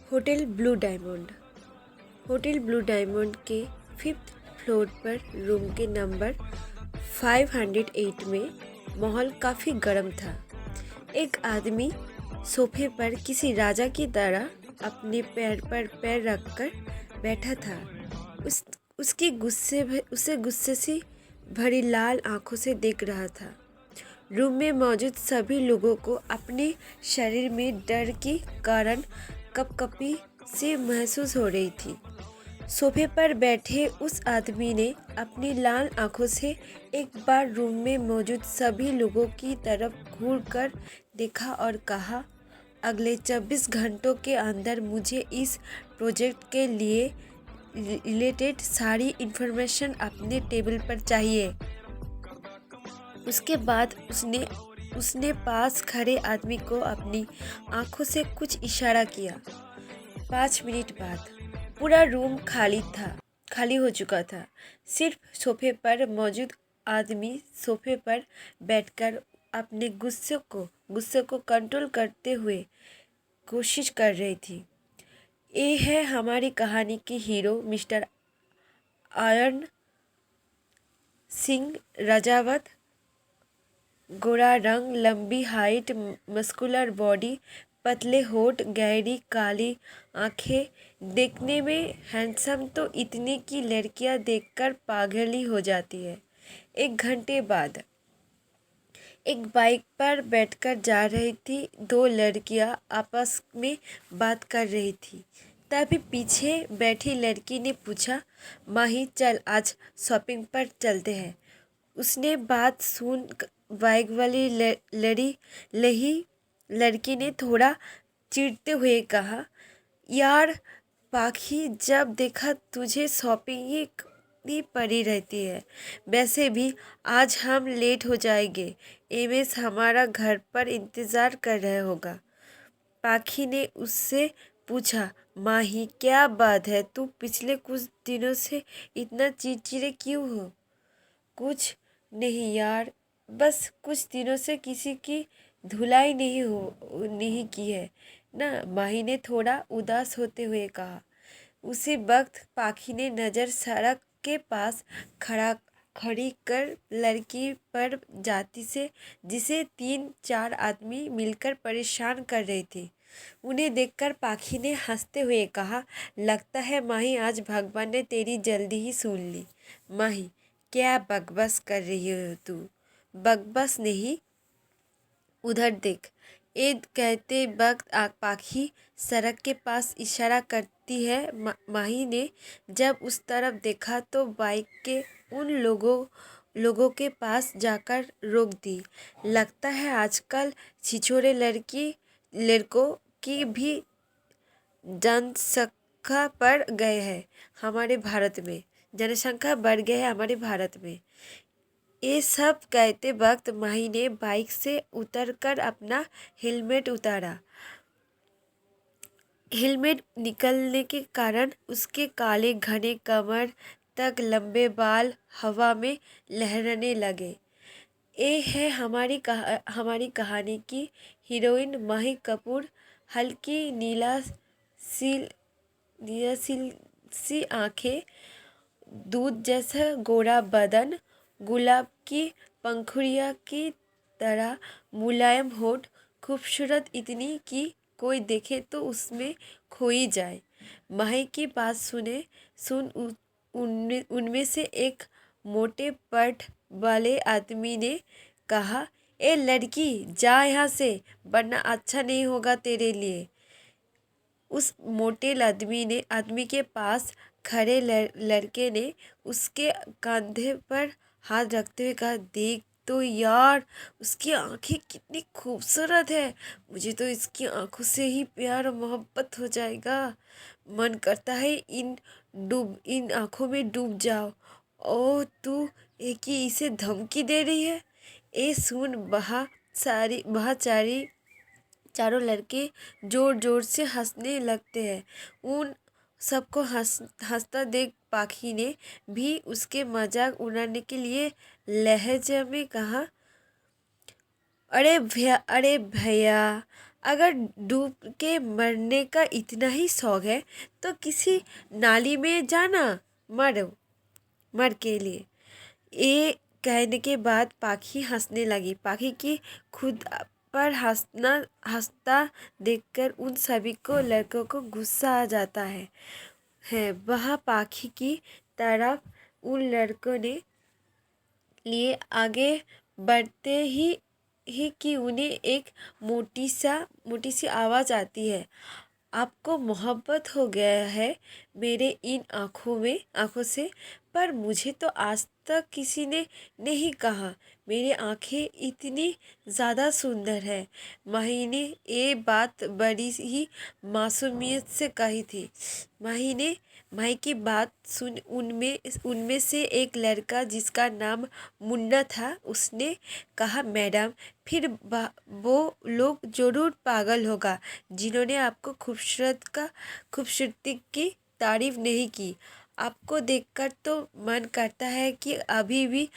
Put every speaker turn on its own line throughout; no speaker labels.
Hotel blue diamond. Hotel blue diamond के 5th floor पर room के नंबर 508 में माहौल काफ़ी गर्म था। एक आदमी सोफे पर किसी राजा की तरह अपने पैर पर पैर रखकर बैठा था। उस उसकी उसे गुस्से से भरी लाल आंखों से देख रहा था। रूम में मौजूद सभी लोगों को अपने शरीर में डर के कारण कपकपी से महसूस हो रही थी। सोफे पर बैठे उस आदमी ने अपनी लाल आंखों से एक बार रूम में मौजूद सभी लोगों की तरफ घूर कर देखा और कहा, अगले 24 घंटों के अंदर मुझे इस प्रोजेक्ट के लिए रिलेटेड सारी इन्फॉर्मेशन अपने टेबल पर चाहिए। उसके बाद उसने पास खड़े आदमी को अपनी आंखों से कुछ इशारा किया। 5 मिनट बाद पूरा रूम खाली हो चुका था। सिर्फ सोफे पर मौजूद आदमी सोफे पर बैठकर अपने गुस्से को कंट्रोल करते हुए कोशिश कर रही थी। ये है हमारी कहानी के hero mister iron Singh Rajawat. गोरा रंग, लंबी हाइट, मस्कुलर बॉडी, पतले होठ, गहरी काली आंखें, देखने में हैंडसम तो इतनी कि लड़कियां देखकर पागल ही हो जाती है। 1 घंटे बाद एक बाइक पर बैठकर जा रही थी। 2 लड़कियां आपस में बात कर रही थी। तभी पीछे बैठी लड़की ने पूछा, माही चल आज शॉपिंग पर चलते हैं। उसने बात सुन बाइक वाली लड़की ने थोड़ा चिढ़ते हुए कहा, यार पाखी, जब देखा तुझे शॉपिंग ही पड़ी रहती है। वैसे भी आज हम लेट हो जाएंगे। एमएस हमारा घर पर इंतज़ार कर रहा होगा। पाखी ने उससे पूछा, माही क्या बात है, तू पिछले कुछ दिनों से इतना चिड़चिड़े क्यों हो? कुछ नहीं यार, बस कुछ दिनों से किसी की धुलाई नहीं की है ना, माही ने थोड़ा उदास होते हुए कहा। उसी वक्त पाखी ने नज़र सड़क के पास खड़ी कर लड़की पर जाती से जिसे 3-4 आदमी मिलकर परेशान कर रहे थे। उन्हें देखकर पाखी ने हंसते हुए कहा, लगता है माही आज भगवान ने तेरी जल्दी ही सुन ली। माही क्या बकबस कर रही हो तू? बकबस नहीं, उधर देख। ये कहते वक्त पाखी सड़क के पास इशारा करती है। माही ने जब उस तरफ देखा तो बाइक के उन लोगों के पास जाकर रोक दी। लगता है आजकल छिछोरे लड़कों की भी जनसंख्या बढ़ गए है हमारे भारत में। जनसंख्या बढ़ गई है हमारे भारत में। ये सब कहते वक्त माही ने बाइक से उतरकर अपना हेलमेट उतारा। हेलमेट निकलने के कारण उसके काले घने कमर तक लंबे बाल हवा में लहराने लगे। ये है हमारी कहानी की हीरोइन माही कपूर। हल्की नीलासील सी आंखें, दूध जैसा गोरा बदन, गुलाब की पंखुड़ियाँ की तरह मुलायम होठ, खूबसूरत इतनी कि कोई देखे तो उसमें खो ही जाए। माही की बात सुन उनमें से एक मोटे पट वाले आदमी ने कहा, ए लड़की जा यहाँ से, वरना अच्छा नहीं होगा तेरे लिए। उस मोटे आदमी के पास खड़े लड़के ने उसके कंधे पर हाथ रखते हुए कहा, देख तो यार, उसकी आंखें कितनी खूबसूरत है। मुझे तो इसकी आंखों से ही प्यार और मोहब्बत हो जाएगा। मन करता है इन आंखों में डूब जाओ। ओह तू एक ही इसे धमकी दे रही है? ए सुन, चारों लड़के जोर जोर से हंसने लगते हैं। उन सबको हंसता देख पाखी ने भी उसके मजाक उड़ाने के लिए लहजे में कहा, अरे भैया, अगर डूब के मरने का इतना ही शौक है तो किसी नाली में जाना, मरो, मर के लिए। ये कहने के बाद पाखी हंसने लगी। पाखी की खुद पर हंसता देखकर उन सभी को लड़कों को गुस्सा आ जाता है। वह पाखी की तरफ उन लड़कों ने लिए आगे बढ़ते ही कि उन्हें एक मोटी सी आवाज़ आती है। आपको मोहब्बत हो गया है मेरे इन आँखों से, पर मुझे तो आज तक किसी ने नहीं कहा मेरी आँखें इतनी ज़्यादा सुंदर है। माही ने ये बात बड़ी ही मासूमियत से कही थी। माही की बात सुन उनमें से एक लड़का जिसका नाम मुन्ना था, उसने कहा, मैडम, फिर वो लोग जरूर पागल होगा जिन्होंने आपको खूबसूरती की तारीफ नहीं की। आपको देखकर तो मन करता है कि अभी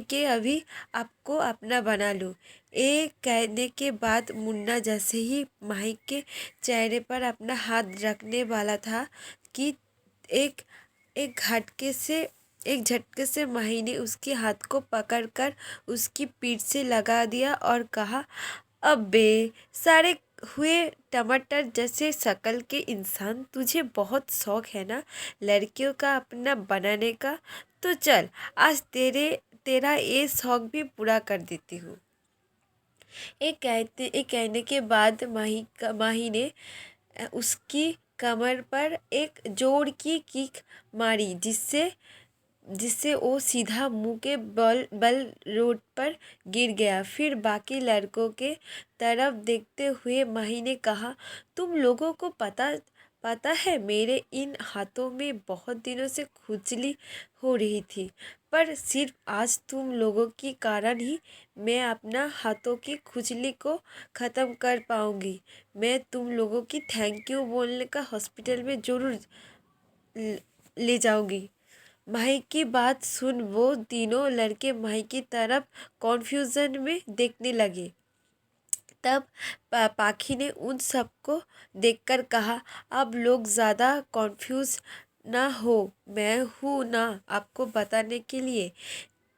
के अभी आपको अपना बना लूं। ये कहने के बाद मुन्ना जैसे ही माही के चेहरे पर अपना हाथ रखने वाला था कि एक एक झटके से माही ने उसके हाथ को पकड़कर उसकी पीठ से लगा दिया और कहा, अबे सारे हुए टमाटर जैसे शक्ल के इंसान, तुझे बहुत शौक है ना लड़कियों का अपना बनाने का, तो चल आज तेरा ये शौक भी पूरा कर देती हूँ। एक कहने के बाद माही ने उसकी कमर पर एक जोर की किक मारी जिससे वो सीधा मुंह के बल रोड पर गिर गया। फिर बाकी लड़कों के तरफ देखते हुए माही ने कहा, तुम लोगों को पता है मेरे इन हाथों में बहुत दिनों से खुजली हो रही थी, पर सिर्फ आज तुम लोगों के कारण ही मैं अपना हाथों की खुजली को ख़त्म कर पाऊँगी। मैं तुम लोगों की थैंक यू बोलने का हॉस्पिटल में ज़रूर ले जाऊँगी। माही की बात सुन वो तीनों लड़के माही की तरफ कॉन्फ्यूज़न में देखने लगे। तब पाखी ने उन सबको देखकर कहा, अब लोग ज़्यादा कॉन्फ्यूज़ ना हो, मैं हूँ ना आपको बताने के लिए।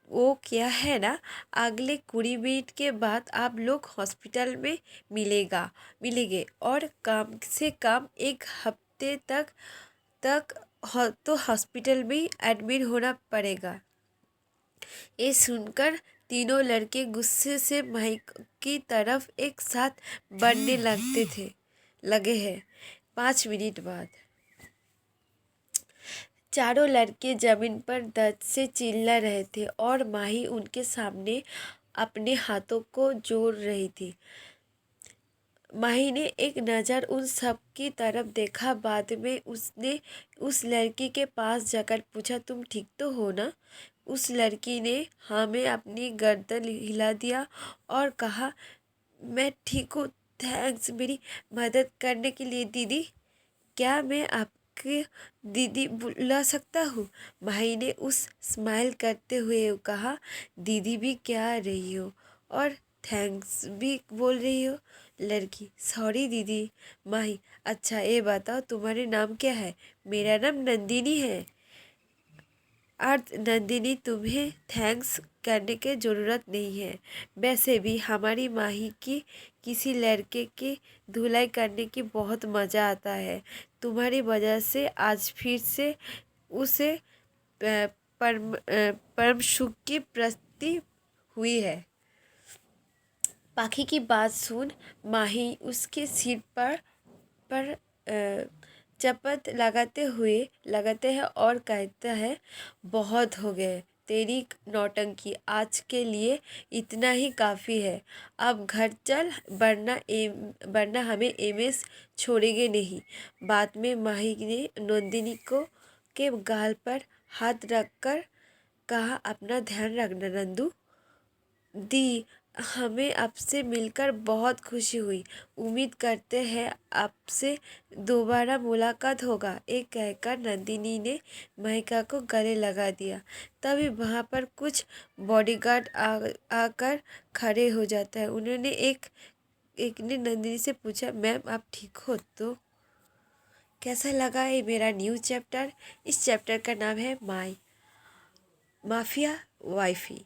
वो क्या है ना, अगले 20 मिनट के बाद आप लोग हॉस्पिटल में मिलेंगे और कम से कम एक हफ्ते तो हॉस्पिटल में एडमिट होना पड़ेगा। ये सुनकर तीनों लड़के गुस्से से माइक की तरफ एक साथ बढ़ने लगे हैं। 5 मिनट बाद चारों लड़के जमीन पर दर्द से चिल्ला रहे थे और माही उनके सामने अपने हाथों को जोड़ रही थी। माही ने एक नज़र उन सब की तरफ देखा। बाद में उसने उस लड़की के पास जाकर पूछा, तुम ठीक तो हो ना? उस लड़की ने हाँ में अपनी गर्दन हिला दिया और कहा, मैं ठीक हूँ, थैंक्स मेरी मदद करने के लिए दीदी। क्या मैं आपके दीदी बुला सकता हूँ? माही ने उस स्माइल करते हुए कहा, दीदी भी क्या रही हो और थैंक्स भी बोल रही हो? लड़की, सॉरी दीदी। माही, अच्छा ये बताओ तुम्हारे नाम क्या है? मेरा नाम नंदिनी है। अर्थ नंदिनी, तुम्हें थैंक्स करने की ज़रूरत नहीं है। वैसे भी हमारी माही की किसी लड़के की धुलाई करने की बहुत मज़ा आता है। तुम्हारी वजह से आज फिर से उसे परम सुख की प्राप्ति हुई है। पाखी की बात सुन माही उसके सिर पर चपत लगाते हैं और कहता है, बहुत हो गए तेरी नौटंकी, आज के लिए इतना ही काफ़ी है। अब घर चल, वरना हमें एमएस छोड़ेंगे नहीं। बाद में माही ने नंदिनी के गाल पर हाथ रखकर कहा, अपना ध्यान रखना नंदू दी। हमें आपसे मिलकर बहुत खुशी हुई। उम्मीद करते हैं आपसे दोबारा मुलाकात होगा। एक कहकर नंदिनी ने महिका को गले लगा दिया। तभी वहाँ पर कुछ बॉडीगार्ड आकर खड़े हो जाता है। उन्होंने एक ने नंदिनी से पूछा, मैम आप ठीक हो तो? कैसा लगा है मेरा न्यू चैप्टर? इस चैप्टर का नाम है माफिया वाइफी।